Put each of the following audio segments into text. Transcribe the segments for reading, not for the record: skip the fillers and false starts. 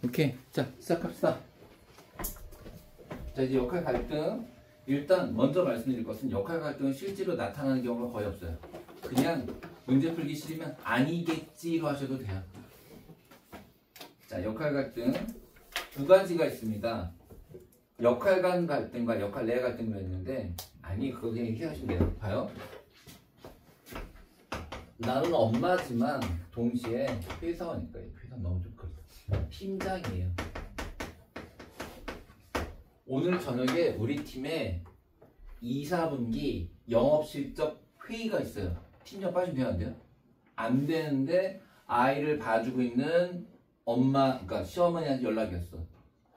오케이. 자, 시작합시다. 자, 이제 역할 갈등. 일단 먼저 말씀드릴 것은 역할 갈등은 실제로 나타나는 경우가 거의 없어요. 그냥 문제 풀기 싫으면 아니겠지로 하셔도 돼요. 자, 역할 갈등 두 가지가 있습니다. 역할 간 갈등과 역할 내 갈등도 있는데, 아니 그거 그냥 이렇게 하시면 돼요. 봐요. 나는 엄마지만 동시에 회사원이니까, 회사 너무 좀 그렇다. 팀장이에요. 오늘 저녁에 우리 팀에 2, 4분기 영업실적 회의가 있어요. 팀장 빠지면 돼요, 안 돼요? 안 되는데 아이를 봐주고 있는 엄마, 그러니까 시어머니한테 연락이 왔어.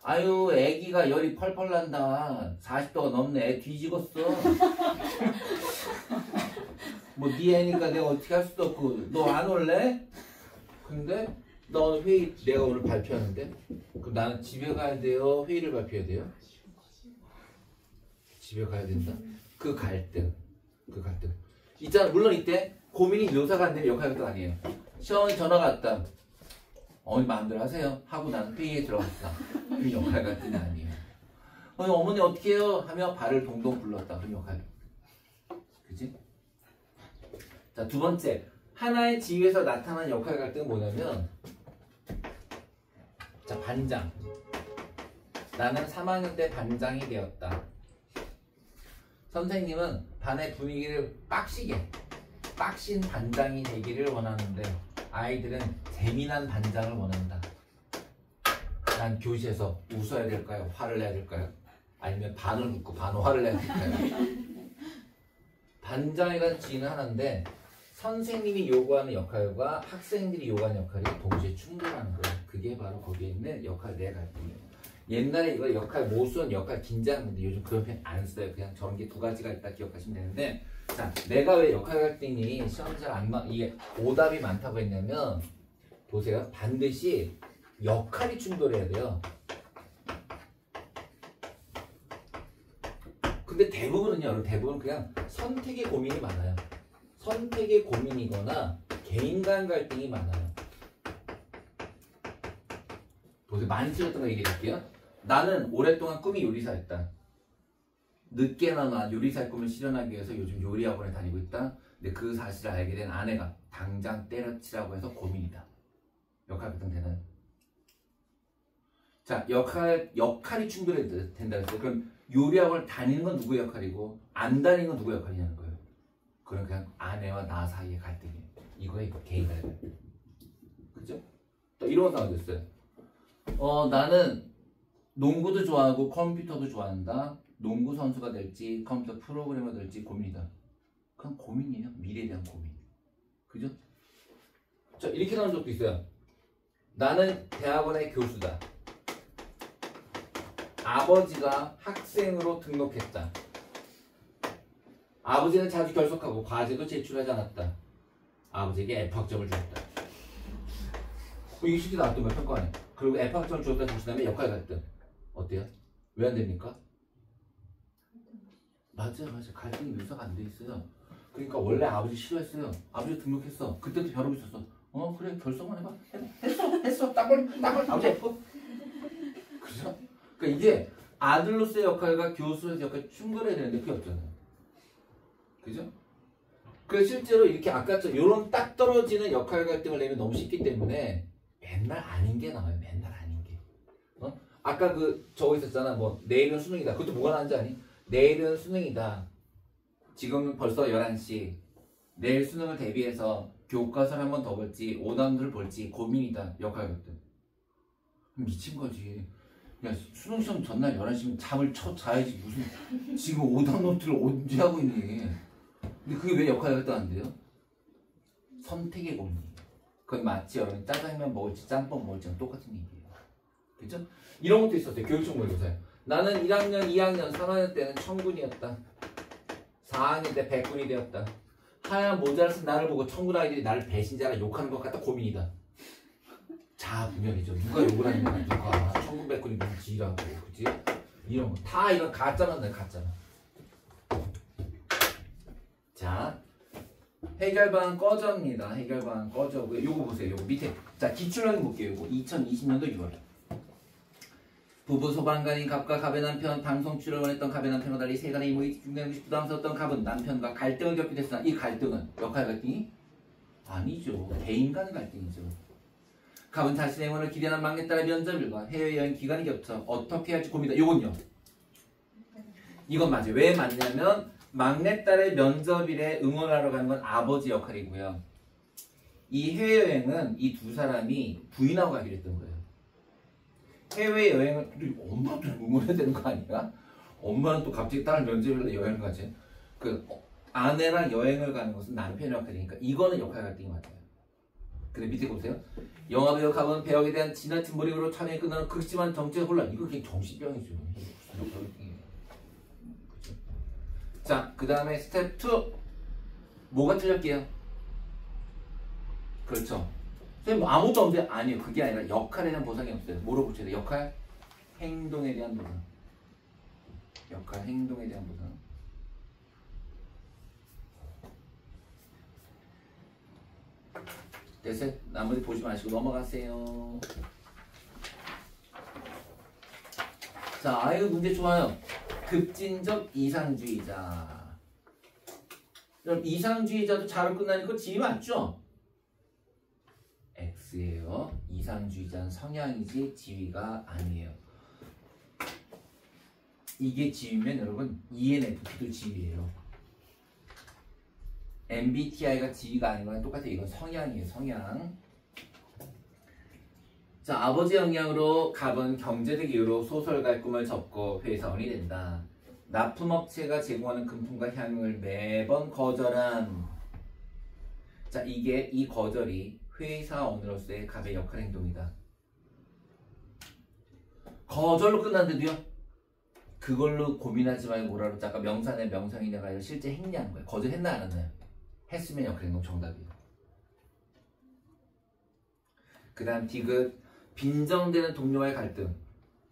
아유, 애기가 열이 펄펄 난다. 40도가 넘네. 애 뒤집었어. 뭐 네 애니까 내가 어떻게 할 수도 없고 너 안 올래? 근데 너 오늘 회의 내가 오늘 발표하는데 그럼 나는 집에 가야 돼요? 회의를 발표해야 돼요? 집에 가야 된다? 그 갈등 있잖아. 물론 이때 고민이 묘사가 안 되면 역할 갈등 아니에요. 시어머니 전화가 왔다. 어머니 마음대로 하세요 하고 나는 회의에 들어갔다. 그럼 역할 갈등이 아니에요. 어머니 어떻게 해요? 하며 발을 동동 굴렀다. 그럼 역할 갈등. 그치? 자, 두 번째, 하나의 지위에서 나타나는 역할 갈등은 뭐냐면, 자, 반장. 나는 3학년 때 반장이 되었다. 선생님은 반의 분위기를 빡신 반장이 되기를 원하는데 아이들은 재미난 반장을 원한다. 난 교실에서 웃어야 될까요? 화를 내야 될까요? 아니면 반을 웃고 반 화를 내야 될까요? 반장이라는 지위는 하나인데 선생님이 요구하는 역할과 학생들이 요구하는 역할이 동시에 충돌하는 거예요. 그게 바로 거기에 있는 역할 내 갈등이에요. 옛날에 이거 역할 모순, 역할 긴장인데 요즘 그런 표현 안 써요. 그냥 저런 게 두 가지가 있다 기억하시면 되는데, 자, 내가 왜 역할 갈등이 시험 잘 안 이게 오답이 많다고 했냐면, 보세요. 반드시 역할이 충돌해야 돼요. 근데 대부분은요, 여러분, 대부분 그냥 선택의 고민이 많아요. 선택의 고민이거나 개인 간 갈등이 많아요. 보세요. 많이 틀렸던 거 얘기해 줄게요. 나는 오랫동안 꿈이 요리사였다. 늦게나마 요리사의 꿈을 실현하기 위해서 요즘 요리학원에 다니고 있다. 근데 그 사실을 알게 된 아내가 당장 때려치라고 해서 고민이다. 역할 갈등 되나요? 자, 역할이 충돌해야 된다 그랬어요. 그럼 요리학원을 다니는 건 누구의 역할이고 안 다니는 건 누구의 역할이냐는 거예요. 그건 그냥 아내와 나 사이의 갈등이에요. 이거의 개인 간의 갈등. 그죠? 또 이런 상황도 있어요. 나는 농구도 좋아하고 컴퓨터도 좋아한다. 농구 선수가 될지 컴퓨터 프로그래머 될지 고민이다. 그냥 고민이에요. 미래에 대한 고민. 그죠? 자, 이렇게 나온 적도 있어요. 나는 대학원의 교수다. 아버지가 학생으로 등록했다. 아버지는 자주 결석하고 과제도 제출하지 않았다. 아버지에게 F학점을 주었다. 이게 실제 나왔던 거야, 평가안에. 그리고 F학점을 주었다 주시다면 역할 갈등. 어때요? 왜 안 됩니까? 맞아. 갈등이 묘사가 안 돼 있어요. 그러니까 원래 아버지 싫어했어요. 아버지 등록했어. 그때도 벼르고 있었어. 그래, 결석만 해봐. 했어. 딱벌. 아버지 F. 그죠? 그러니까 이게 아들로서의 역할과 교수로서의 역할이 충돌해야 되는데 그게 없잖아요. 그죠? 그래서 실제로 이렇게 아까처럼 이런 딱 떨어지는 역할 갈등을 내면 너무 쉽기 때문에 맨날 아닌 게 나와요. 맨날 아닌 게. 아까 저거 있었잖아. 뭐 내일은 수능이다. 그것도 뭐가 나는지 아니? 내일은 수능이다. 지금은 벌써 11시. 내일 수능을 대비해서 교과서를 한 번 더 볼지 오답들을 볼지 고민이다. 역할 갈등. 미친 거지. 야, 수능 시험 전날 11시면 잠을 자야지. 무슨 지금 오답 노트를 언제 하고 있니? 근데 그게 왜 역할 갈등 안 돼요? 선택의 고민이에요. 그건 마치 여러분 짜장면 먹을지 짬뽕 먹을지랑 똑같은 얘기예요. 그죠? 이런 것도 있었어요. 교육청 모의고사에. 나는 1학년, 2학년, 3학년 때는 천군이었다. 4학년 때 백군이 되었다. 하얀 모자를 쓴 나를 보고 천군 아이들이 나를 배신자라 욕하는 것 같다. 고민이다. 자분열이죠. 누가 욕을 하냐면 누가 천군 백군이 너무 지라고, 그치? 이런 거 다 이런 가짜만 돼. 가짜만. 자, 해결방안 꺼져입니다. 해결방안 꺼져고요. 요거 보세요. 요거 밑에. 자, 기출형이 볼게요. 요거 2020년도 6월. 부부 소방관인 갑과 갑의 남편, 방송 출연을 했던 갑의 남편과 달리 세간의 이목이 집중되는 것이 부담스러웠던 갑은 남편과 갈등을 겪게 됐으나 이 갈등은 역할 갈등이 아니죠. 개인 간 갈등이죠. 갑은 자신의 응원을 기대하는 막내딸의 면접일과 해외여행 기간이 겹쳐 어떻게 할지 고민이다. 요건요. 이건 맞아요. 왜 맞냐면 막내딸의 면접일에 응원하러 가는 건 아버지 역할이고요. 이 해외여행은 이 두 사람이 부인하고 가기로 했던 거예요. 해외여행을 엄마도 응원해야 되는 거 아니야? 엄마는 또 갑자기 딸 면접일에 여행을 가지. 아내랑 여행을 가는 것은 남편 역할이니까 이거는 역할 갈등이 맞아요. 근데 밑에 보세요. 영화배우 갑은 배역에 대한 지나친 몰입으로 촬영이 끝나는 극심한 정치적 혼란. 이거 그냥 정신병이죠. 자, 그 다음에 스텝 2. 뭐가 틀렸게요? 그렇죠. 선생님 뭐 아무것도 없는데 아니요. 그게 아니라 역할에 대한 보상이 없어요. 뭐로 붙여야 돼요? 역할, 행동에 대한 보상. 역할, 행동에 대한 보상. 됐어요? 나머지 보지 마시고 넘어가세요. 자, 아이고 문제 좋아요. 급진적 이상주의자. 그럼 이상주의자도 자로 끝나니까 지위 맞죠? X예요. 이상주의자는 성향이지 지위가 아니에요. 이게 지위면 여러분 ENFP도 지위예요. MBTI가 지위가 아닌 거랑 똑같아요. 이건 성향이에요. 성향. 자, 아버지 영향으로 갑은 경제적 이유로 소설가의 꿈을 접고 회사원이 된다. 납품업체가 제공하는 금품과 향을 매번 거절한. 자, 이 거절이 회사원으로서의 갑의 역할 행동이다. 거절로 끝났는데도요. 그걸로 고민하지 말고 뭐라고 아까 명사네 명상이냐가 아니라 실제 행위한 거예요. 거절했나 안 했나요? 했으면 역할 행동 정답이에요. 그 다음 디귿. 빈정되는 동료와의 갈등.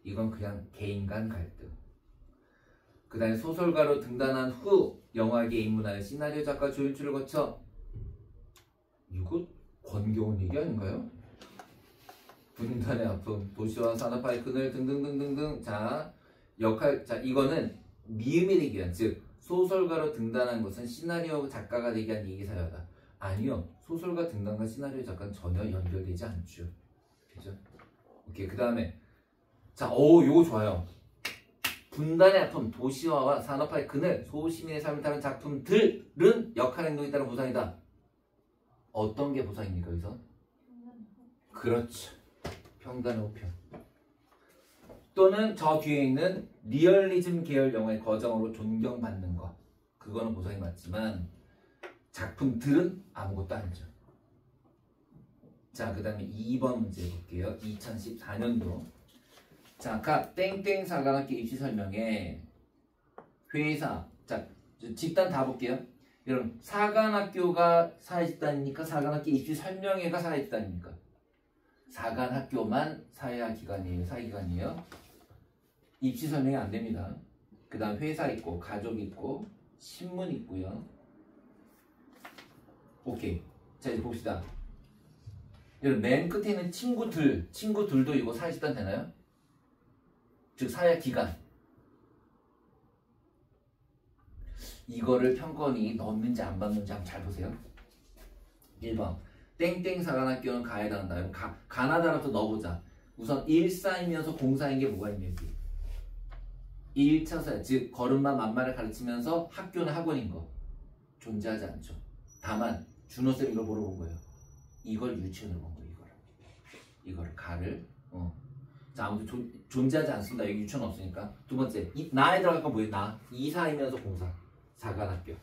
이건 그냥 개인 간 갈등. 그 다음에 소설가로 등단한 후 영화계에 입문하여 시나리오 작가 조연출을 거쳐. 이거 권겨운 얘기 아닌가요? 분단의 아픔, 도시와 산업화의 그늘 등등등등등. 자, 이거는 미음이 되기 위한, 즉 소설가로 등단한 것은 시나리오 작가가 되기 위한 얘기사여다. 아니요. 소설가 등단과 시나리오 작가는 전혀 연결되지 않죠. 그죠? 오케이. 그 다음에 요거 좋아요. 분단의 아픔, 도시화와 산업화의 그늘, 소시민의 삶을 다룬 작품들은 역할 행동에 따른 보상이다. 어떤 게 보상입니까, 여기서? 그렇죠. 평단의 우편. 또는 저 뒤에 있는 리얼리즘 계열 영화의 거정으로 존경받는 것. 그거는 보상이 맞지만 작품들은 아무것도 아니죠. 자, 그 다음에 2번 문제 볼게요. 2014년도. 자, 갑 땡땡 사관학교 입시 설명에 회사. 자, 집단 다 볼게요. 여러분, 사관학교가 사회집단이니까 사관학교 입시 설명회가 사회집단입니까? 사관학교만 사회기관이에요. 사회기관이에요. 입시 설명이 안 됩니다. 그 다음 회사 있고, 가족 있고, 신문 있고요. 오케이. 자, 이제 봅시다. 여러분, 맨 끝에 있는 친구들도 이거 사회집단 되나요? 즉, 사회기관. 이거를 평건이 넣는지 안 받는지 한번 잘 보세요. 1번. 땡땡 사관학교는 가해당한다. 그럼 가나다라도 넣어보자. 우선 1사이면서 공사인 게 뭐가 있냐, 여기. 1차사, 즉 걸음마 만마를 가르치면서 학교는 학원인 거 존재하지 않죠. 다만 준호쌤 이걸 뭐로 본 거예요? 이걸 유치원으로 본 거예요. 이거를 가를. 자, 아무튼 존재하지 않습니다. 여기 유치원 없으니까. 두 번째, 나에 들어갈 건 뭐예요? 나. 2사이면서 공사. 사관학교.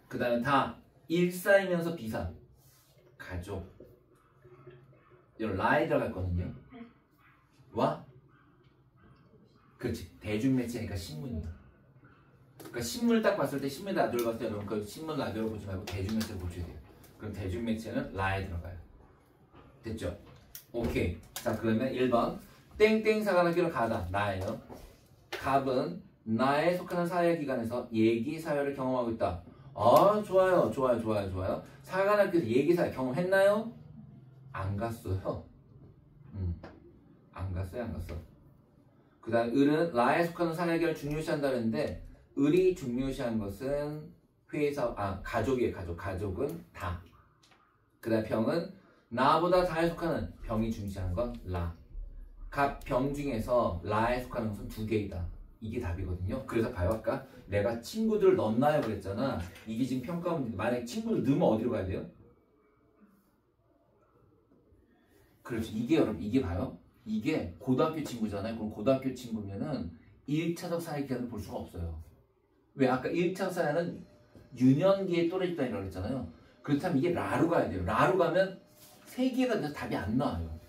그 다음에 다 1사이면서 비사. 가족. 여기 라에 들어갈 거는요. 와? 그렇지. 대중매체니까 신문이야. 그러니까 신문을 딱 봤을 때 신문 라디오를 봤을 때 여러분 그 신문 라디오를 보지 말고 대중매체를 보셔야 돼요. 그럼 대중매체는 라에 들어가요. 됐죠? 오케이. 자, 그러면 1번 땡땡 사관학교를 가다. 나예요. 갑은 나에 속하는 사회기관에서 얘기사회를 경험하고 있다. 아, 좋아요. 사관학교에서 얘기사회 경험했나요? 안 갔어요. 안 갔어요? 안 갔어? 그 다음 을은 라에 속하는 사내결 중요시한다 그랬는데 을이 중요시한 것은 회사, 가족이에요. 가족은 다. 그 다음 병은 나보다 다에 속하는 병이 중요시하는 건 라. 각 병 중에서 라에 속하는 것은 두 개이다. 이게 답이거든요. 그래서 봐요. 아까 내가 친구들 넣나요? 그랬잖아. 이게 지금 평가 문제. 만약에 친구들 넣으면 어디로 가야 돼요? 그렇죠. 이게 여러분, 이게 봐요. 이게 고등학교 친구잖아요. 그럼 고등학교 친구면은 1차적 사회기간을 볼 수가 없어요. 왜? 아까 1차적 사회는 유년기의 또래 집단이라고 했잖아요. 그렇다면 이게 라로 가야 돼요. 라로 가면 세 개가 돼서 답이 안 나와요.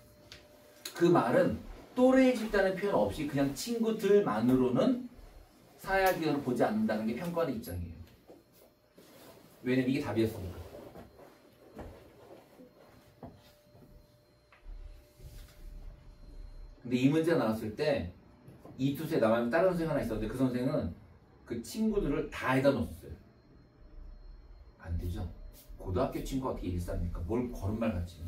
그 말은 또래 집단의 표현 없이 그냥 친구들만으로는 사회기간을 보지 않는다는 게 평가원의 입장이에요. 왜냐면 이게 답이었으니까. 근데 이 문제가 나왔을 때 이 투수에 나가면 다른 선생님 하나 있었는데 그 선생은 그 친구들을 다 해다 놓았어요. 안 되죠. 고등학교 친구가 어떻게 일삼니까? 뭘 거짓말 같이.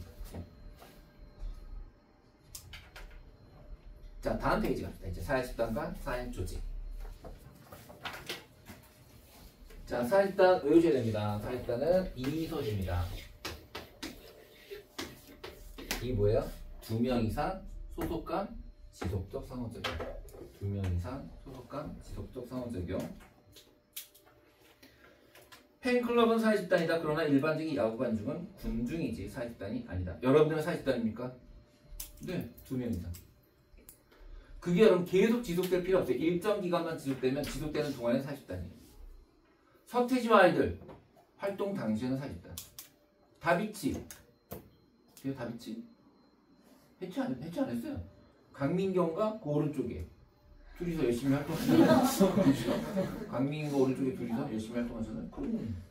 자, 다음 페이지 갑시다. 이제 사회집단과 사회조직. 자, 사회집단 외우셔야 됩니다. 사회집단은 이소집니다. 이게 뭐예요? 2명 이상 소속감 지속적 상호작용. 2명 이상 소속감 지속적 상호작용. 팬클럽은 사회집단이다. 그러나 일반적인 야구관중은 군중이지 사회집단이 아니다. 여러분들은 사회집단입니까? 네, 2명 이상. 그게 여러분 계속 지속될 필요 없어요. 일정 기간만 지속되면 지속되는 동안에 사회집단이에요. 서태지와 아이들 활동 당시에는 사회집단. 다비치. 그게 다비치? 해체 안 했어요. 강민경과 그 오른쪽에 둘이서 열심히 활동하잖아요. 강민경과 오른쪽에 둘이서 열심히 활동하잖아요. 그럼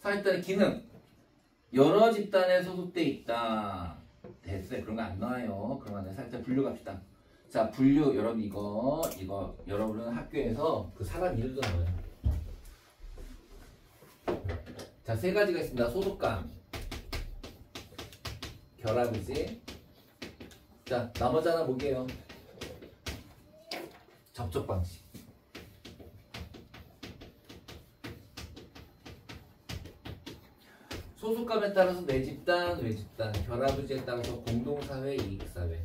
사회집단의 기능. 여러 집단에 소속돼 있다. 됐어요. 그런 거 안 나와요. 그런 거 안 나와요. 사회집단 분류 갑시다. 자, 분류. 여러분 이거 여러분은 학교에서 그 사람 이름도 나와요. 자, 3가지가 있습니다. 소속감, 결합이지. 자, 나머지 하나 볼게요. 접촉 방식. 소속감에 따라서 내 집단, 외 집단, 결합의지에 따라서 공동사회, 이익사회.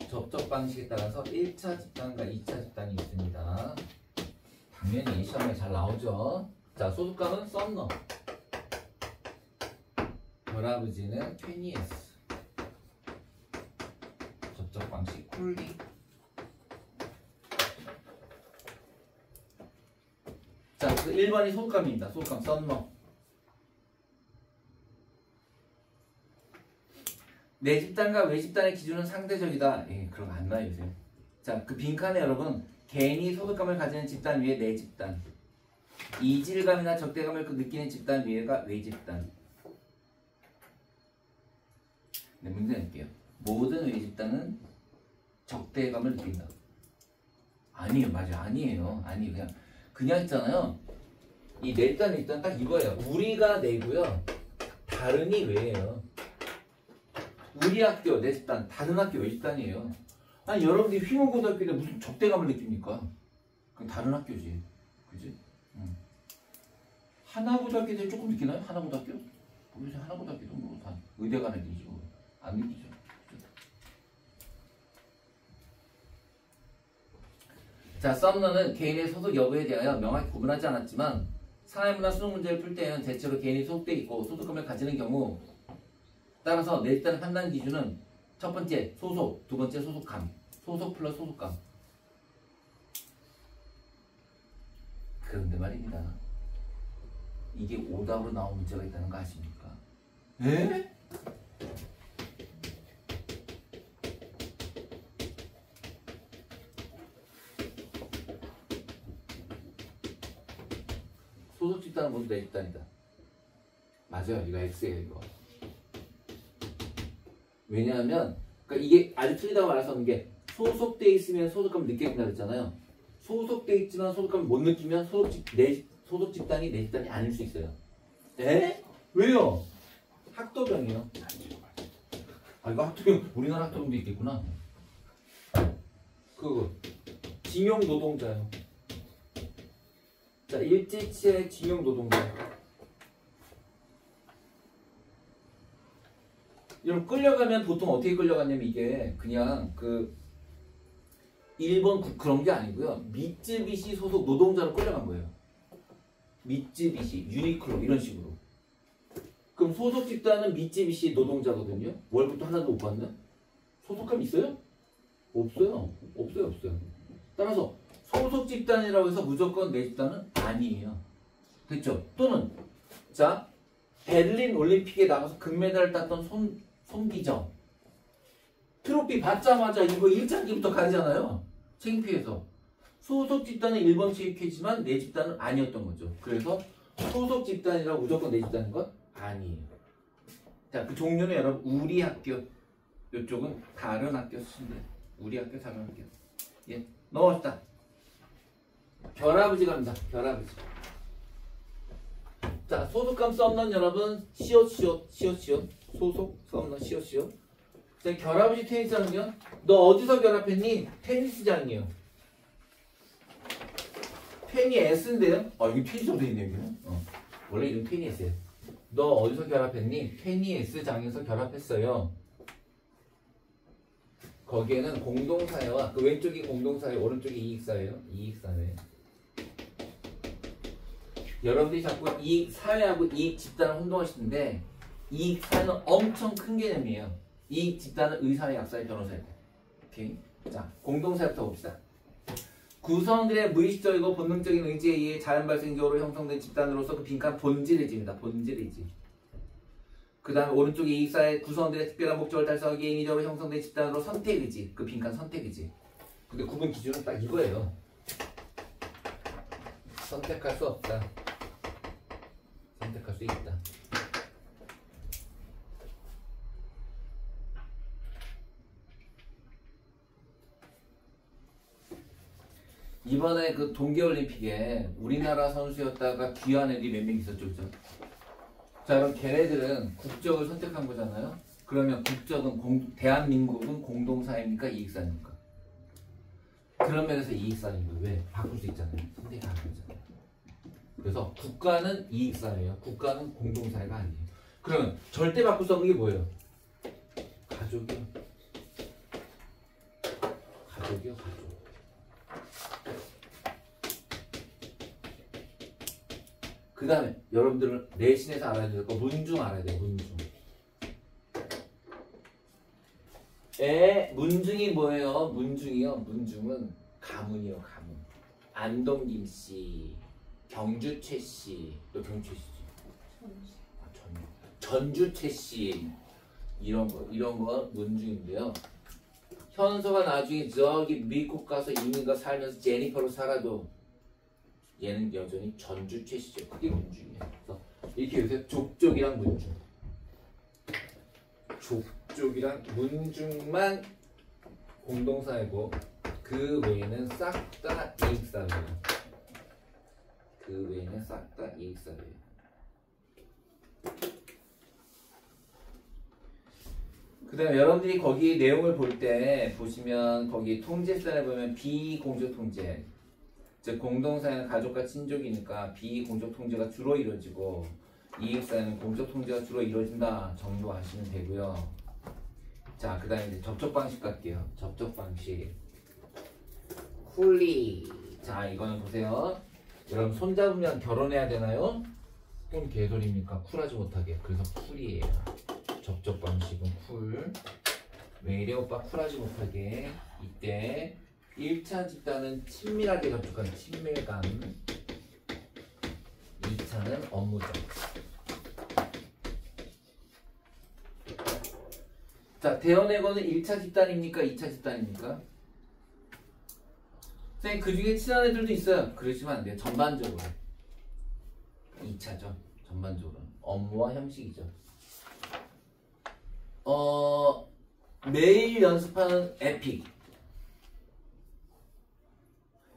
접촉 방식에 따라서 1차 집단과 2차 집단이 있습니다. 당연히 이 시험에 잘 나오죠. 자, 소속감은 썸너. 결합의지는 퀘니에스. 접촉 방식 쿨리. 자, 그 1번이 소속감입니다. 소속감 썸너. 내 집단과 외 집단의 기준은 상대적이다. 예, 그런 거 안 나요, 요새. 자, 그 빈칸에 여러분, 개인이 소속감을 가지는 집단 위에 내 집단. 이질감이나 적대감을 느끼는 집단 위에가 외 집단. 네, 문제 낼게요. 모든 외 집단은 적대감을 느낀다. 아니에요, 맞아요. 아니에요. 그냥 있잖아요. 이 내 집단, 내 집단 딱 이거예요. 우리가 내고요. 다른이 외예요. 우리 학교, 내 집단, 다른 학교, 외 집단이에요. 아니, 여러분들이 휘문고등학교에 무슨 적대감을 느낍니까? 그건 다른 학교지. 그지? 하나고등학교에 조금 느끼나요? 하나고등학교? 모르겠어요. 하나고등학교도 뭐 다 의대 가는 애들이지 뭐. 안 느끼죠. 자, 썸너는 개인의 소속 여부에 대하여 명확히 구분하지 않았지만 사회문화 수능 문제를 풀 때에는 대체로 개인이 소속돼 있고 소속감을 가지는 경우 따라서 내 집단의 판단 기준은 첫 번째 소속, 두 번째 소속감, 소속 플러스 소속감. 그런데 말입니다. 이게 오답으로 나온 문제가 있다는 거 아십니까? 에? 소속 집단은 모두 내 집단이다. 맞아요. 이거 X예요, 이거. 왜냐하면 그러니까 이게 아주 틀리다고 말할 수 없는 게 소속돼 있으면 소속감을 느끼게 된다 그랬잖아요. 소속돼 있지만 소속감을 못 느끼면 소속 집단이 내 집단이 아닐 수 있어요. 에? 왜요? 학도병이요. 학도령, 우리나라 학도령도 있겠구나. 그거 징용 노동자요. 자, 일제치의 징용 노동자. 여러분 끌려가면 보통 어떻게 끌려갔냐면 이게 그냥 그 일본 그런 게 아니고요. 미쯔비시 소속 노동자로 끌려간 거예요. 미쯔비시, 유니클로 이런 식으로. 그럼 소속 집단은 미쯔비시 노동자거든요. 월급도 하나도 못 받는? 소속감 있어요? 없어요. 없어요. 따라서 소속 집단이라고 해서 무조건 내 집단은 아니에요. 됐죠? 또는 자 베를린 올림픽에 나가서 금메달을 땄던 손기정 트로피 받자마자 이거 1장기부터 가잖아요. 창피해서. 소속 집단은 1번 체육회지만 내 집단은 아니었던 거죠. 그래서 소속 집단이라고 무조건 내 집단인 건 아니에요. 자, 그 종류는 여러분 우리 학교 이쪽은 다른 학교 쓰시면 돼요. 우리 학교 다른 학교. 예, 넘어갑시다. 별아버지 갑니다. 별아버지. 자, 소속감 썸넌 여러분 시옷 소속 썸넌 시옷. 자, 결합시 테니스장은요. 너 어디서 결합했니? 테니스장이요. 테니 S인데요. 여기 테니스로 돼 있네요. 여기는. 원래 이름 테니 S예요. 너 어디서 결합했니? 테니 S장에서 결합했어요. 거기에는 공동사회와 그 왼쪽이 공동사회, 오른쪽이 이익사회예요. 이익사회. 여러분들이 자꾸 이익 사회하고 이익 집단을 혼동하시는데 이익 사회는 엄청 큰 개념이에요. 이익 집단은 의사회, 약사회, 변호사회. 오케이. 자, 공동사회부터 봅시다. 구성들의 무의식적이고 본능적인 의지에 의해 자연 발생적으로 형성된 집단으로서 그 빈칸 본질의지입니다. 본질의지. 그 다음에 오른쪽에 이익사회 구성들의 특별한 목적을 달성하기 위해 인위적으로 형성된 집단으로 선택의지. 그 빈칸 선택의지. 근데 구분 기준은 딱 이거예요. 선택할 수 없다. 선택할 수 있다. 이번에 그 동계올림픽에 우리나라 선수였다가 귀한 애들이 몇 명 있었죠, 그죠? 자, 그럼 걔네들은 국적을 선택한 거잖아요. 그러면 국적은 대한민국은 공동사회입니까? 이익사입니까? 그런 면에서 이익사인 거예요. 왜? 바꿀 수 있잖아요. 선택이 가능하잖아요. 그래서 국가는 이익사회예요. 국가는 공동사회가 아니에요. 그러면 절대 바꿀 수 없는 게 뭐예요? 가족이요. 가족이요, 가족. 그 다음에 여러분들은 내신에서 알아야 될 거 문중 알아야 돼요. 문중. 문중이 뭐예요? 문중이요. 문중은 가문이요. 가문. 안동김씨, 경주최씨, 또 경주최씨지. 전주최씨 이런 거 문중인데요. 현서가 나중에 저기 미국 가서 이민가 살면서 제니퍼로 살아도 얘는 여전히 전주최씨죠. 그게 문중이에요. 그래서 이렇게 요새 족족이랑 문중. 족족이랑 문중만 공동사회고 그 외에는 싹 다 이익사회예요. 그 외에는 싹 다 이익사회예요. 그 다음에 여러분들이 거기 내용을 볼 때 보시면 거기 통제선에 보면 비공적 통제, 즉 공동사회는 가족과 친족이니까 비공적 통제가 주로 이루어지고 이익사회는 공적 통제가 주로 이루어진다 정도 아시면 되고요. 자, 그 다음에 이제 접촉 방식 갈게요. 접촉 방식. 쿨리. 자, 이거는 보세요. 여러분 손잡으면 결혼해야 되나요? 그럼 개소리입니까? 쿨하지 못하게. 그래서 쿨이에요. 접촉 방식은 쿨. 왜 이래 오빠 쿨하지 못하게. 이때 1차 집단은 친밀하게 접촉하는 친밀감. 2차는 업무적. 자, 대원외고는 1차 집단입니까? 2차 집단입니까? 선생님 그 중에 친한 애들도 있어요. 그러시면 안 돼요. 전반적으로 2차죠. 전반적으로 업무와 형식이죠. 매일 연습하는 에픽.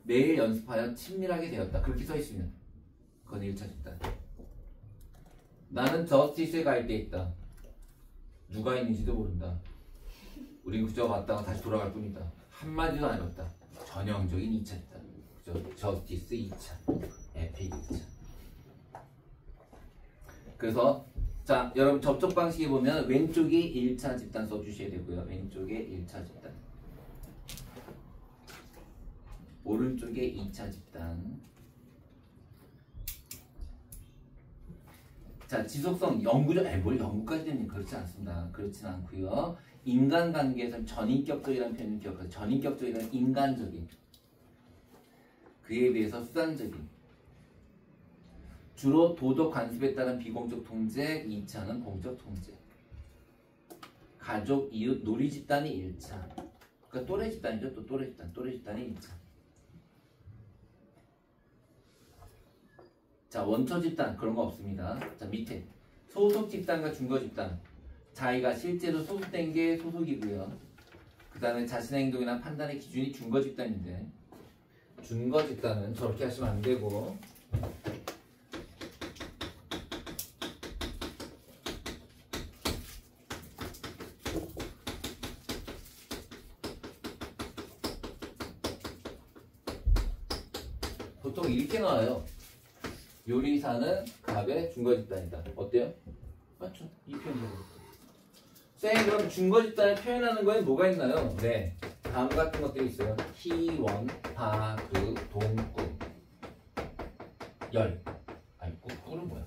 매일 연습하여 친밀하게 되었다. 그렇게 써있으면 그건 1차 집단. 나는 저스티스에 갈 때 있다. 누가 있는지도 모른다. 우린 그저 왔다가 다시 돌아갈 뿐이다. 한마디도 안 해봤다. 전형적인 2차 집단. 그죠? 저스티스 2차, 에픽 2차. 그래서 자, 여러분 접촉 방식에 보면 왼쪽이 1차 집단 써주셔야 되고요. 왼쪽에 1차 집단. 오른쪽에 2차 집단. 자, 지속성 연구적, 뭘 연구까지 됩니까? 그렇지 않습니다. 그렇진 않고요. 인간관계에서는 전인격적이라는 표현을 기억하세요. 전인격적이라는 인간적인, 그에 비해서 수단적인, 주로 도덕 관습에 따른 비공적 통제, 2차는 공적 통제. 가족, 이웃, 놀이 집단이 1차. 그러니까 또래 집단이죠. 또 또래 집단. 또래 집단이 2차. 자, 원처 집단 그런 거 없습니다. 자, 밑에 소속 집단과 준거 집단. 자기가 실제로 소속된 게 소속이고요. 그 다음에 자신의 행동이나 판단의 기준이 준거 집단인데, 준거 집단은 저렇게 하시면 안 되고, 보통 이렇게 나와요. 요리사는 갑의 준거 집단이다. 어때요? 맞죠? 이 표현이에요. 쌤, 그럼 준거 집단을 표현하는 거에 뭐가 있나요? 네, 다음 같은 것들이 있어요. 희원, 파그, 동구, 열. 아니, 꿀은 뭐야?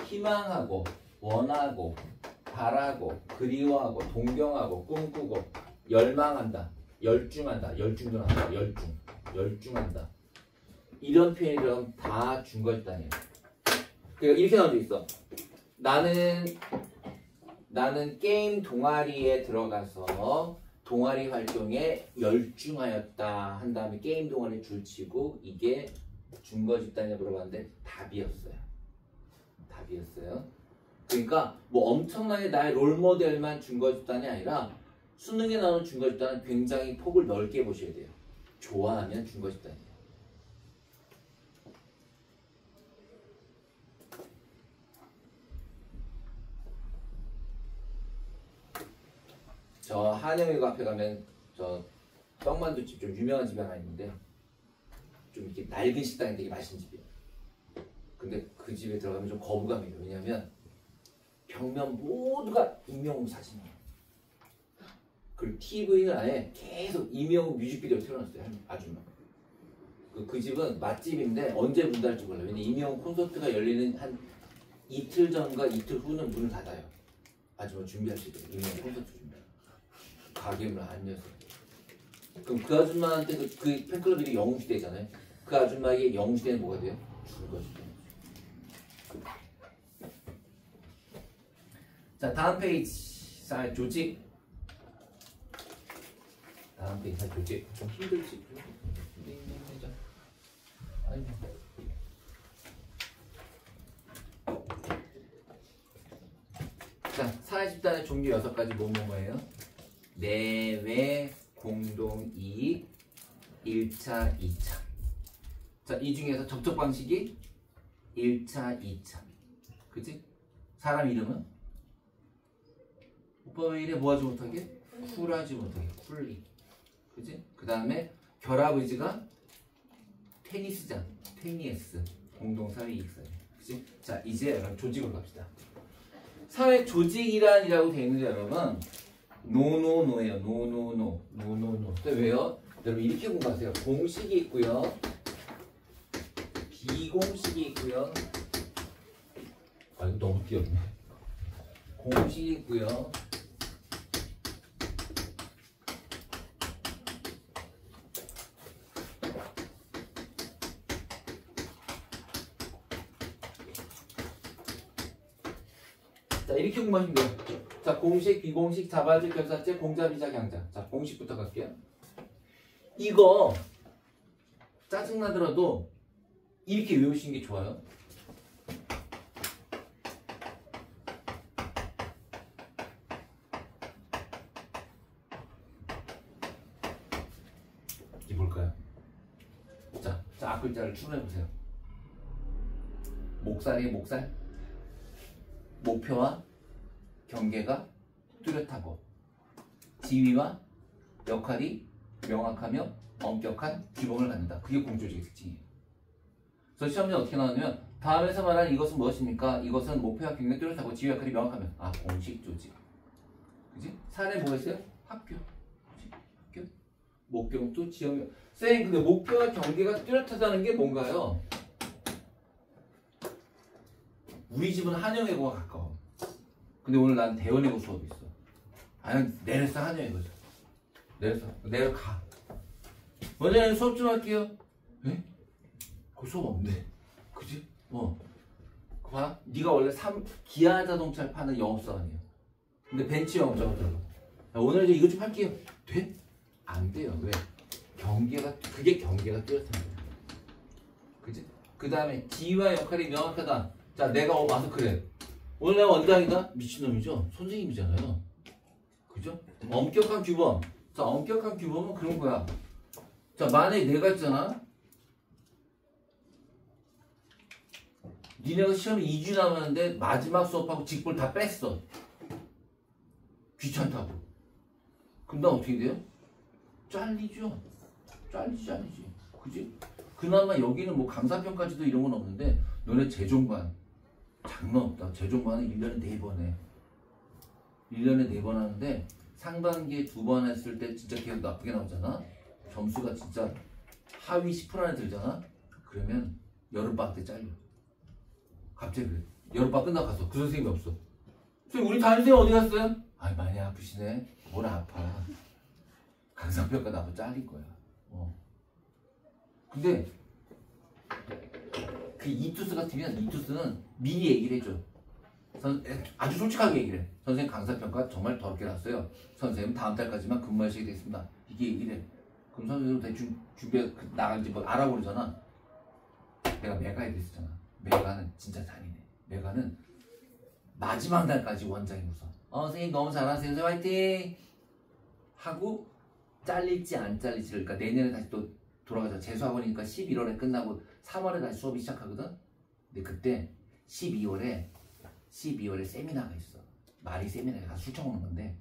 희망하고, 원하고, 바라고, 그리워하고, 동경하고, 꿈꾸고, 열망한다, 열중한다, 열중도 나온다, 열중한다. 이런 표현이랑 다 준거 집단이에요. 그러니까 이렇게 나온 적 있어. 나는 게임 동아리에 들어가서 동아리 활동에 열중하였다 한 다음에 게임 동아리 줄치고, 이게 준거 집단이냐 물어봤는데 답이었어요. 그러니까 뭐 엄청나게 나의 롤모델만 준거 집단이 아니라 수능에 나오는 준거 집단은 굉장히 폭을 넓게 보셔야 돼요. 좋아하면 준거 집단이에요. 저 한영일고 앞에 가면 저 떡만두집 좀 유명한 집이 하나 있는데, 좀 이렇게 낡은 식당이 되게 맛있는 집이에요. 근데 그 집에 들어가면 좀 거부감이 있어요. 왜냐면 벽면 모두가 임영웅 사진이에요. 그리고 TV는 아예 계속 임영웅 뮤직비디오 틀어놨어요. 아줌마. 그 집은 맛집인데 언제 문 닫을지 몰라요. 왜냐면 임영웅 콘서트가 열리는 한 이틀 전과 이틀 후는 문을 닫아요. 아줌마 준비하시고 임영웅 콘서트 준비. 가게를 안 여서. 그럼 그 아줌마한테 그 팬클럽이 영웅시대잖아요. 그 아줌마에게 영웅시대는 뭐가 돼요? 준거 집단. 자, 다음 페이지. 자, 조직. 다음 페이지. 자, 조직. 좀 힘들지? 아이고. 자, 사회집단의 종류 6가지 뭐예요? 내외, 공동이익, 1차, 2차. 자, 이 중에서 접촉 방식이 1차, 2차. 그치? 사람 이름은? 오빠 왜 이래? 뭐하지 못하게? 쿨하지 못하게. 쿨리. 그치? 그 다음에 결합 의지가 테니스장. 테니에스. 공동사회 이익사회. 그치? 자, 이제 여러분 조직으로 갑시다. 사회 조직이란이라고 되어 있는데 여러분, 노노노예요. 노노노. 왜요? 여러분 이렇게 공부하세요. 공식이 있고요, 비공식이 있고요. 아, 이거 너무 귀엽네. 공식이 있고요, 자, 이렇게 공부하시면 돼요. 자, 공식, 비공식, 자바질, 결사체, 공자, 비자, 강자. 자, 공식부터 갈게요. 이거 짜증나더라도 이렇게 외우시는 게 좋아요. 이게 뭘까요? 자, 앞글자를 추론해보세요. 목살이에요, 목살. 목표와 경계가 뚜렷하고 지위와 역할이 명확하며 엄격한 규범을 갖는다. 그게 공조직의 특징이에요. 그래서 시험에 어떻게 나오냐면 다음에서 말하는 이것은 무엇입니까? 이것은 목표와 경계가 뚜렷하고 지위 역할이 명확하면 공식 조직. 그지? 사례 뭐가 있어요? 학교. 그치? 학교. 목표도 지역. 쌤 근데 목표와 경계가 뚜렷하다는 게 뭔가요? 우리 집은 한영외고가 가까워. 근데 오늘 난 대원외고 수업이 있어. 내려서 한영외고죠. 내려가. 원장님 수업 좀 할게요. 네? 그 수업 없네. 그지? 봐. 네가 원래 기아 자동차를 파는 영업사원이야. 근데 벤츠 영업자가 들어가. 오늘 이제 이거 좀 할게요. 돼? 안 돼요. 왜? 그게 경계가 뚜렷한 거야. 그지? 그 다음에 지위와 역할이 명확하다. 자, 내가 와서 그래. 오늘 내가 원장이다? 미친놈이죠? 선생님이잖아요. 그죠? 엄격한 규범. 자, 엄격한 규범은 그런 거야. 자, 만약에 내가 있잖아. 니네가 시험이 2주 남았는데 마지막 수업하고 직불 다 뺐어. 귀찮다고. 그럼 나 어떻게 돼요? 잘리죠. 잘리지. 그지? 그나마 여기는 뭐 강사평까지도 이런 건 없는데 너네 재종반 장난 없다. 재종반은 1년에 4번 해. 1년에 4번 하는데 상반기에 2번 했을 때 진짜 계속 나쁘게 나오잖아. 점수가 진짜 하위 10% 안에 들잖아. 그러면 여름방학 때 잘려. 갑자기 그래. 여름방학 끝나고 갔어. 그 선생님이 없어. 선생님 우리 담임선생님 어디 갔어요? 많이 아프시네. 뭘 아파. 강사평가 나고 잘릴 거야. 근데 그 이투스 같으면 이투스는 미리 얘기를 해줘. 아주 솔직하게 얘기를 해. 선생님 강사평가 정말 더럽게 났어요. 선생님 다음 달까지만 근무하시게 됐습니다. 이게 얘기를 해. 그럼 선생님 대충 준비해 나간지 뭐 알아보려잖아. 내가 메가에 됐었잖아. 메가는 진짜 잔인해. 메가는 마지막 날까지 원장이 웃어. 선생님 너무 잘하세요. 선생님 화이팅! 하고 잘릴지 안 잘릴지 그러니까 내년에 다시 또 돌아가자. 재수학원이니까 11월에 끝나고 3월에 다시 수업이 시작하거든. 근데 그때 12월에 세미나가 있어. 말이 세미나에 가서 술 처먹는 건데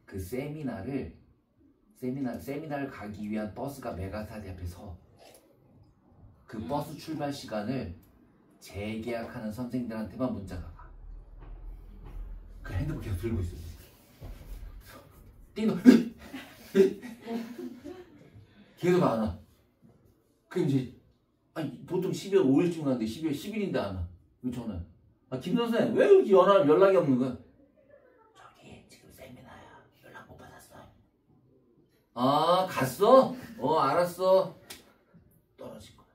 그 세미나를 가기 위한 버스가 메가스타디 앞에 서. 그 버스 출발 시간을 재계약하는 선생님들한테만 문자가 가. 그 핸드폰 계속 들고 있어. 띵동 계속 안 와. 그럼 이제 보통 12월 5일쯤 가는데 12월 10일인데 안 와. 전화. 김 선생 왜 이렇게 연락이 없는 거야? 저기 지금 세미나야. 연락 못 받았어. 갔어? 알았어. 떨어질 거야.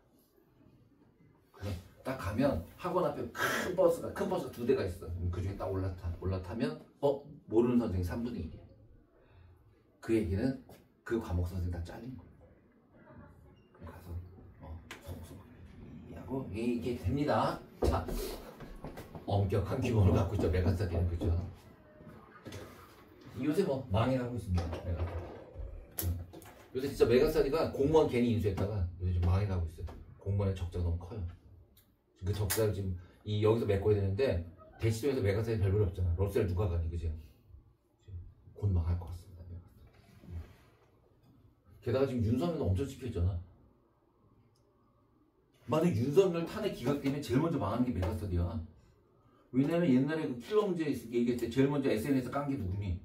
그래. 딱 가면 학원 앞에 큰 버스가 2대가 있어. 그 중에 딱 올라타면 모르는 선생님 3분의 1이야. 그 얘기는 그 과목 선생님 다 잘린 거야. 그럼 가서 하고 이게 됩니다. 자, 엄격한 규범을 갖고 있죠. 메가스타디는. 그죠? 요새 뭐 망해가고 있습니다. 요새 진짜 메가스타디가 공무원 괜히 인수했다가 요새 좀 망해가고 있어요. 공무원의 적자가 너무 커요. 그 적자를 지금 여기서 메꿔야 되는데 대치동에서 메가스타디 별볼이 없잖아. 롯데를 누가 가니 그지? 곧 망할 것 같습니다. 게다가 지금 윤석열도 엄청 찍혀있잖아. 만약 윤석열 탄핵 기각되면 제일 먼저 망하는 게 메가스타디야. 왜냐면 옛날에 그 킬러 문제 얘기할 때 제일 먼저 SNS에서 깐 게 누구니?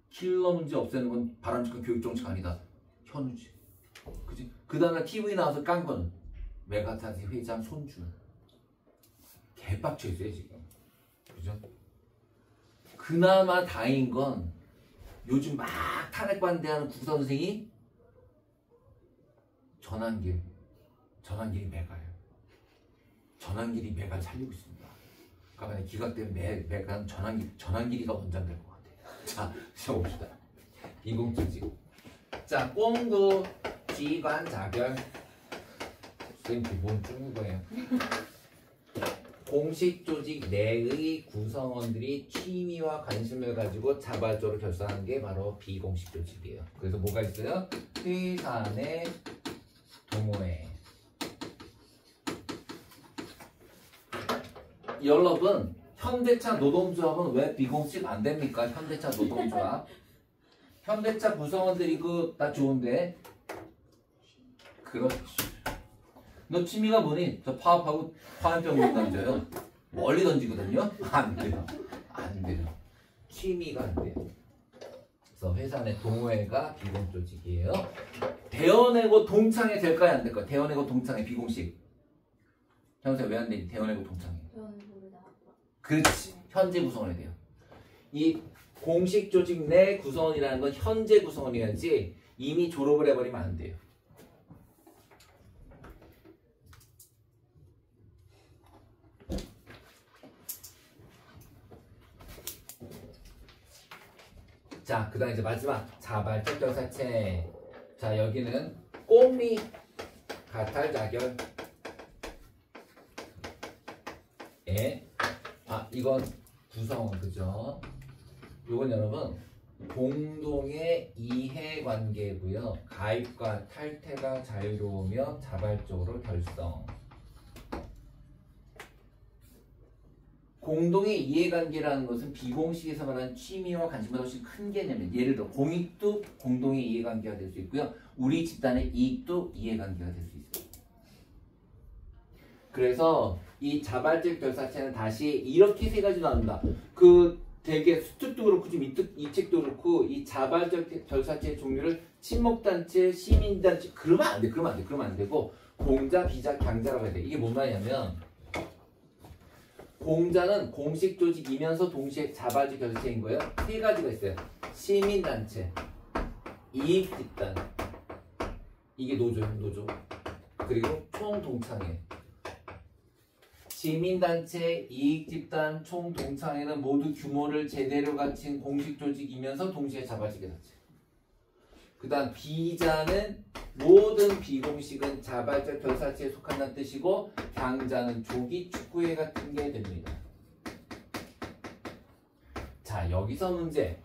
킬러 문제 없애는 건 바람직한 교육 정책 아니다. 현우지. 그지? 그 다음에 TV 나와서 깐 거는 메가스타디 회장 손준. 개빡쳐 있어요 지금. 그죠? 그나마 다행인 건 요즘 막 탄핵 반대하는 국사 선생이 전환길이 메가예요. 전환길이 메가를 살리고 있습니다. 그러니까 만약 기각되면 메가는 전환길이가 원장될 것 같아요. 자, 시작봅시다. 인공조직. 자, 꽁구 기관 자별. 선생님 뭔 중국어예요? 공식 조직 내의 구성원들이 취미와 관심을 가지고 자발적으로 결성하는 게 바로 비공식 조직이에요. 그래서 뭐가 있어요? 회사 내 동호회. 여러분 현대차 노동조합은 왜 비공식 안 됩니까? 현대차 노동조합. 현대차 구성원들이 다 좋은데. 그렇지. 너 취미가 뭐니? 저 파업하고 화염병 던져요. 멀리 던지거든요. 안 돼요. 안 돼요. 취미가 안 돼요. 그래서 회사 내 동호회가 비공 조직이에요. 대원외고 동창회 될까요? 안 될까요? 대원외고 동창회 비공식. 현재 왜 안 되니? 대원외고 동창회. 그렇지. 현재 구성원이 돼요. 이 공식 조직 내 구성원이라는 건 현재 구성원이어야지 이미 졸업을 해버리면 안 돼요. 자, 그 다음 이제 마지막 자발적 결사체. 자, 여기는 꽃미 가탈자결. 이건 구성원, 그죠? 요건 여러분 공동의 이해관계고요. 가입과 탈퇴가 자유로우며 자발적으로 결성. 공동의 이해관계라는 것은 비공식에서 말하는 취미와 관심보다 훨씬 큰 개념이에요. 예를 들어 공익도 공동의 이해관계가 될 수 있고요. 우리 집단의 이익도 이해관계가 될 수 있어요. 그래서 이 자발적 결사체는 다시 이렇게 세 가지로 나눈다. 되게 수특도 그렇고 지금 이 책도 그렇고 이 자발적 결사체의 종류를 친목단체, 시민단체 그러면 안 돼. 그러면 안 되고 공자, 비자, 강자라고 해야 돼. 이게 뭔 말이냐면 공자는 공식 조직이면서 동시에 자발적 결사체인 거예요. 세 가지가 있어요. 시민단체, 이익집단, 이게 노조예요, 노조. 그리고 총동창회. 시민단체, 이익집단, 총동창회는 모두 규모를 제대로 갖춘 공식 조직이면서 동시에 자발적 결사체. 그 다음 비자는 모든 비공식은 자발적 결사체에 속한다는 뜻이고 강자는 조기 축구회 같은 게 됩니다. 자, 여기서 문제.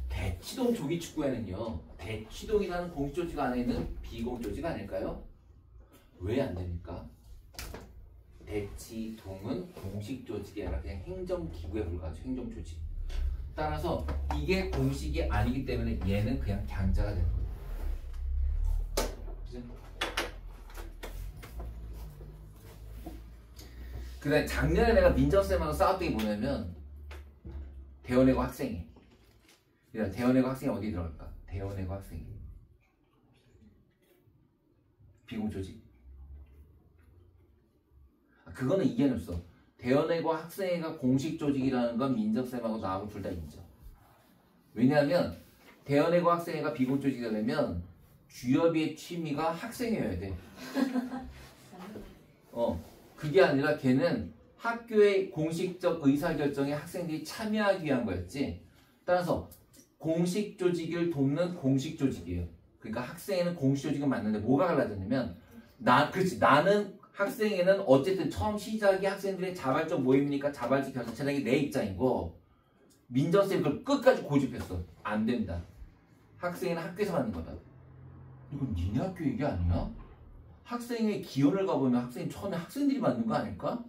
대치동 조기 축구회는요. 대치동이라는 공식 조직 안에 있는 비공 조직 아닐까요? 왜 안 됩니까? 대치동은 공식 조직이 아니라 그냥 행정기구에 불과하죠. 행정조직. 따라서 이게 공식이 아니기 때문에 얘는 그냥 강자가 되는 거예요. 그죠? 그 다음에 작년에 내가 민정쌤하고 싸웠던 게 뭐냐면 대원외고 학생이. 대원외고 학생이 어디 들어갈까? 대원외고 학생이. 비공조직. 그거는 이해는 없어. 대원외고 학생회가 공식 조직이라는 건 민정쌤하고 나하고 둘 다 인정. 왜냐하면 대원외고 학생회가 비공조직이 되려면 주협의 취미가 학생회여야 돼. 그게 아니라 걔는 학교의 공식적 의사결정에 학생들이 참여하기 위한 거였지. 따라서 공식 조직을 돕는 공식 조직이에요. 그러니까 학생회는 공식 조직은 맞는데 뭐가 달라졌냐면 나는 학생회는 어쨌든 처음 시작이 학생들의 자발적 모임이니까 자발적 결사체라는 게 내 입장이고 민정쌤이 그걸 끝까지 고집했어. 안 된다. 학생회는 학교에서 맞는 거다. 이건 니네 학교 얘기 아니야? 학생회 기원을 가보면 학생이 처음에 학생들이 만든 거 아닐까?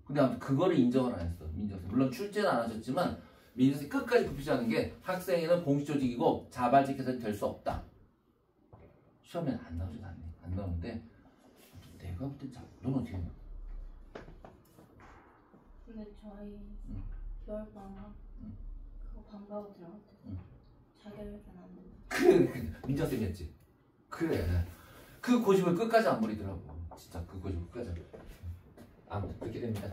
근데 아무튼 그거를 인정을 안 했어. 민정쌤. 물론 출제는 안 하셨지만 민정쌤이 끝까지 굽히자는 게 학생회는 공식 조직이고 자발적 결사는 될 수 없다. 시험에는 안 나오지도 않네. 안 나오는데 내가 볼 때 넌 어떻게 했냐? 근데 저희 겨울방학 그거 방과후 들어갈 때 자결전 안 된다. 그래 민정쌤이었지. 그래 그 고집을 끝까지 안 버리더라고. 진짜 그 고집을 끝까지 안 버려. 아무튼 그렇게 됩니다.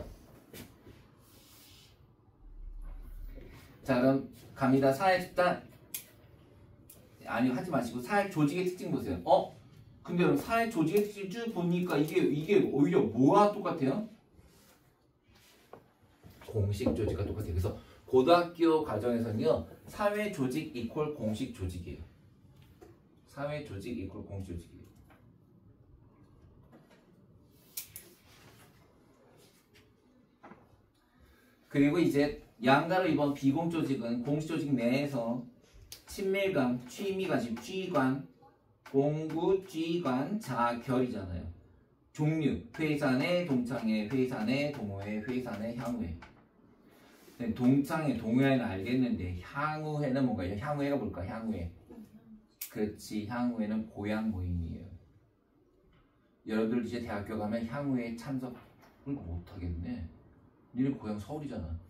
자 그럼 갑니다. 사회 집단 아니 하지 마시고 사회 조직의 특징 보세요. 근데 여러분 사회 조직의 특징 쭉 보니까 이게 오히려 뭐와 똑같아요? 공식 조직과 똑같아요. 그래서 고등학교 과정에서는요 사회 조직 이퀄 공식 조직이에요. 사회 조직 이퀄 공식 조직이에요. 그리고 이제 양가로 이번 비공 조직은 공식 조직 내에서 친밀감, 취미가 지금 쥐관, 공구, 쥐관, 자결이잖아요. 종류, 회사 내, 동창회, 회사 내, 동호회, 회사 내, 향후회. 동창회, 동호회는 알겠는데 향후회는 뭔가요? 향후회가 뭘까? 향후회. 그렇지, 향후회는 고향 모임이에요. 여러분들 이제 대학교 가면 향후회에 참석을 못하겠네. 니네 고향 서울이잖아.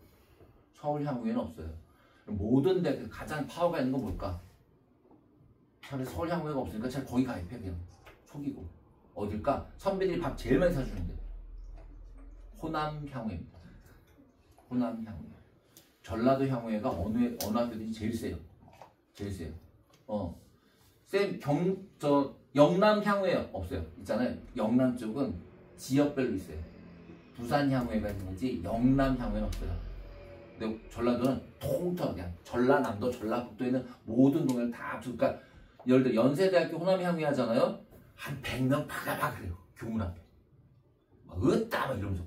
서울 향후회는 없어요. 모든 데 가장 파워가 있는 건 뭘까? 차라리 서울 향후회가 없으니까 차라리 거기 가입해. 그냥 속이고. 어딜까? 선배들이 밥 제일 많이 사주는데. 호남 향후회입니다. 호남 향후회. 전라도 향후회가 어느 학교든지 제일 세요. 제일 세요. 쌤, 영남 향후회 없어요. 있잖아요. 영남 쪽은 지역별로 있어요. 부산 향후회가 있는 거지 영남 향후회는 없어요. 근데 전라도는 통틀어 그냥 전라남도, 전라북도에 있는 모든 동네를 다 그러니까 예를 들어 연세대학교 호남 향후회 하잖아요. 한 100명 파가파 그래요. 교문 앞에. 막 으따 막 이러면서.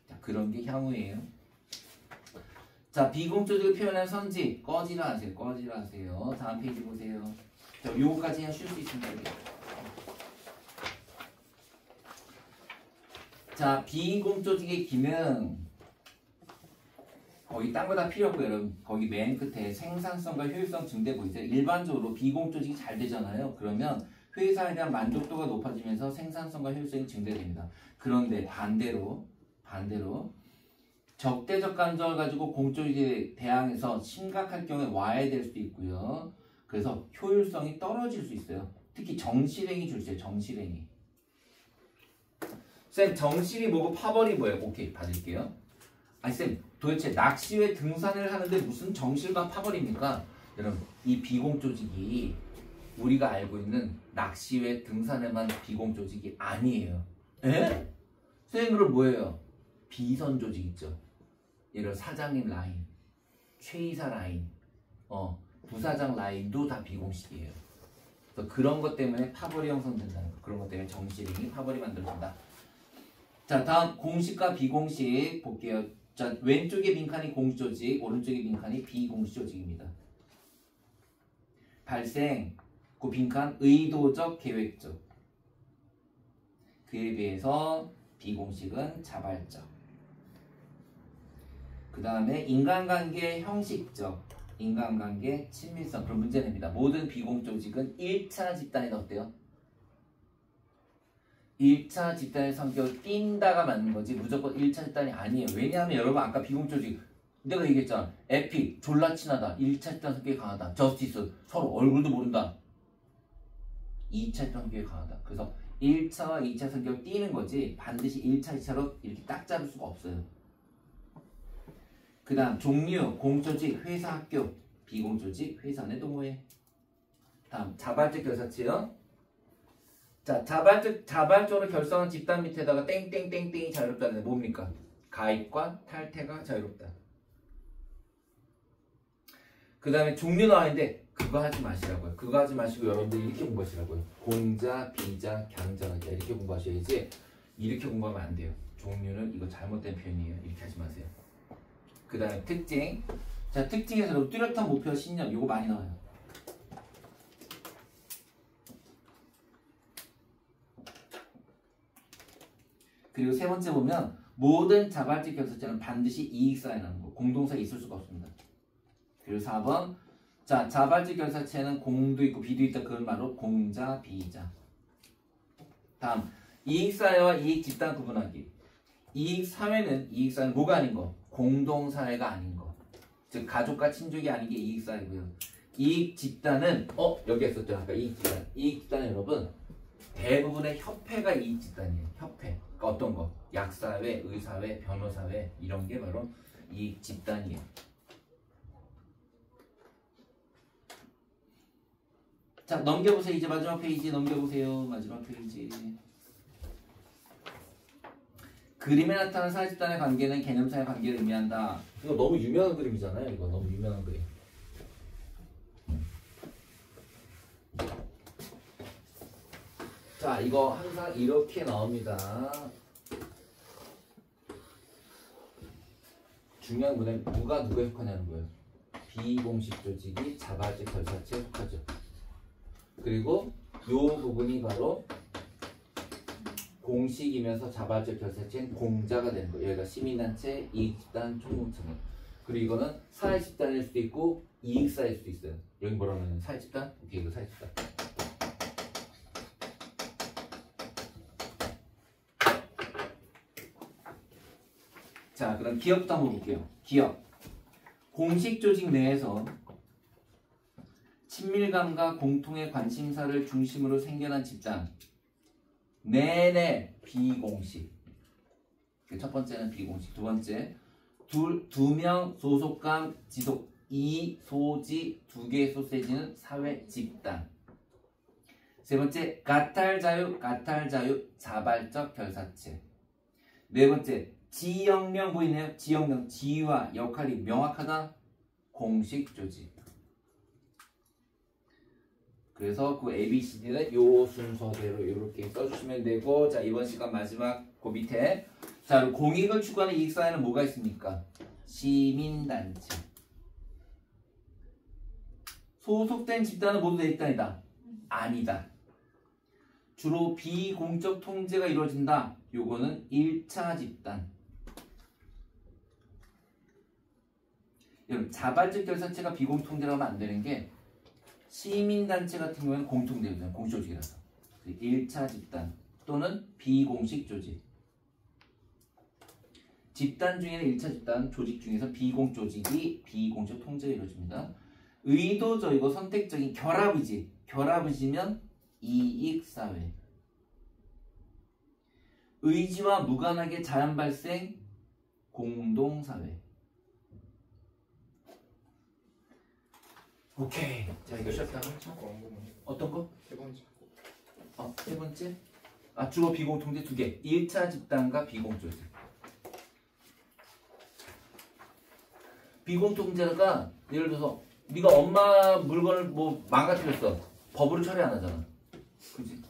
자, 그런 게 향후예요. 자, 비공조직을 표현한 선지 꺼지라 하세요. 꺼지라 하세요. 다음 페이지 보세요. 자, 요거까지 그냥 쉴 수 있습니다. 자, 비공조직의 기능 거기 딴 거 다 필요 없고요. 여러분 거기 맨 끝에 생산성과 효율성 증대 보이죠. 일반적으로 비공조직이 잘 되잖아요. 그러면 회사에 대한 만족도가 높아지면서 생산성과 효율성이 증대됩니다. 그런데 반대로 적대적 감정을 가지고 공조직에 대항해서 심각할 경우에 와해될 수도 있고요. 그래서 효율성이 떨어질 수 있어요. 특히 정실행위 줄 수 있어요. 정실행위. 쌤, 정실이 뭐고 파벌이 뭐예요? 오케이, 받을게요. 아니 쌤, 도대체 낚시회 등산을 하는데 무슨 정실과 파벌입니까? 여러분, 이 비공조직이 우리가 알고 있는 낚시회 등산에만 비공조직이 아니에요. 에? 쌤, 그럼 뭐예요? 비선조직 있죠. 예를 들어 사장님 라인, 최이사 라인, 부사장 라인도 다 비공식이에요. 그래서 그런 것 때문에 파벌이 형성된다는 거. 그런 것 때문에 정실행위, 파벌이 만들어진다. 자, 다음 공식과 비공식 볼게요. 자, 왼쪽의 빈칸이 공식조직, 오른쪽의 빈칸이 비공식조직입니다. 발생, 그 빈칸 의도적, 계획적. 그에 비해서 비공식은 자발적. 그 다음에 인간관계 형식적, 인간관계 친밀성. 그런 문제 냅니다. 모든 비공조직은 1차 집단이 어때요? 1차 집단의 성격을 띈다가 맞는 거지 무조건 1차 집단이 아니에요. 왜냐하면 여러분 아까 비공조직 내가 얘기했잖아. 에픽 졸라 친하다. 1차 집단 성격이 강하다. 저스티스 서로 얼굴도 모른다. 2차 집단 성격이 강하다. 그래서 1차와 2차 성격을 띄는 거지 반드시 1차, 2차로 이렇게 딱 잡을 수가 없어요. 그 다음 종류, 공조직, 회사, 학교. 비공조직, 회사 내 동호회. 다음 자발적 결사체요. 자, 자발적으로 결성한 집단 밑에다가 땡땡땡땡이 자유롭다는 뭡니까? 가입과 탈퇴가 자유롭다. 그 다음에 종류 나와있는데 그거 하지 마시라고요. 그거 하지 마시고 여러분들 이렇게 공부하시라고요. 공자, 비자, 강자가 이렇게 공부하셔야지 이렇게 공부하면 안 돼요. 종류는 이거 잘못된 표현이에요. 이렇게 하지 마세요. 그 다음에 특징. 자, 특징에서 뚜렷한 목표, 신념 이거 많이 나와요. 그리고 세 번째 보면 모든 자발적 결사체는 반드시 이익사에 나는 거. 공동사에 있을 수가 없습니다. 그리고 4번 자, 자발적 결사체는 공도 있고 비도 있다. 그건 바로 공자, 비자. 다음 이익사회와 이익집단 구분하기. 이익사회는 뭐가 아닌 거? 공동사회가 아닌 거. 즉 가족과 친족이 아닌 게 이익사회고요. 이익집단은 여기 했었죠. 아까 이익집단. 이익집단은 여러분 대부분의 협회가 이익집단이에요. 협회. 그러니까 어떤 거? 약사회, 의사회, 변호사회 이런 게 바로 이익집단이에요. 자, 넘겨보세요. 이제 마지막 페이지 넘겨보세요. 마지막 페이지. 그림에 나타난 사집단의 관계는 개념사의 관계를 의미한다. 이거 너무 유명한 그림이잖아요. 이거 너무 유명한 그림. 자, 이거 항상 이렇게 나옵니다. 중요한 거는 누가 누구에 속하냐는 거예요. 비공식 조직이 자바지 결사체에 속하죠. 그리고 요 부분이 바로 공식이면서 자바지 결사체인 공자가 되는 거예요. 여기가 시민단체, 이익집단, 총공청회. 그리고 이거는 사회집단일 수도 있고 이익사일 수도 있어요. 여기 뭐라고 하면 사회집단? 오케이, 이거 사회집단. 자, 그럼 기업부터 한번 볼게요. 기업. 공식 조직 내에서 친밀감과 공통의 관심사를 중심으로 생겨난 집단. 내내 비공식. 첫 번째는 비공식. 두 번째, 두 명 소속감 지속 이 소지 두 개의 소세지는 사회 집단. 세 번째, 가탈자유 자발적 결사체. 네 번째, 지역명 보이네요. 지역명, 지위와 역할이 명확하다. 공식 조직. 그래서 그 ABCD는 요 순서대로 이렇게 써주시면 되고, 자, 이번 시간 마지막 그 밑에, 자, 공익을 추구하는 이익사회는 뭐가 있습니까? 시민단체. 소속된 집단은 모두 내 집단이다. 아니다. 주로 비공적 통제가 이루어진다. 요거는 1차 집단. 여러분, 자발적 결사체가 비공식 통제를 하면 안 되는 게 시민단체 같은 경우에는 공통되거든요. 공식 조직이라서. 1차 집단 또는 비공식 조직. 집단 중에는 1차 집단, 조직 중에서 비공 조직이 비공식 통제가 이루어집니다. 의도적이고 선택적인 결합의지. 결합의지면 이익사회. 의지와 무관하게 자연 발생 공동사회. 오케이. 자, 이거 시작하자. 어떤 거? 세 번째. 세 번째? 주로 비공통제 두 개. 1차 집단과 비공조직. 비공통제가 예를 들어서 네가 엄마 물건을 뭐 망가뜨렸어. 법으로 처리 안 하잖아. 그지?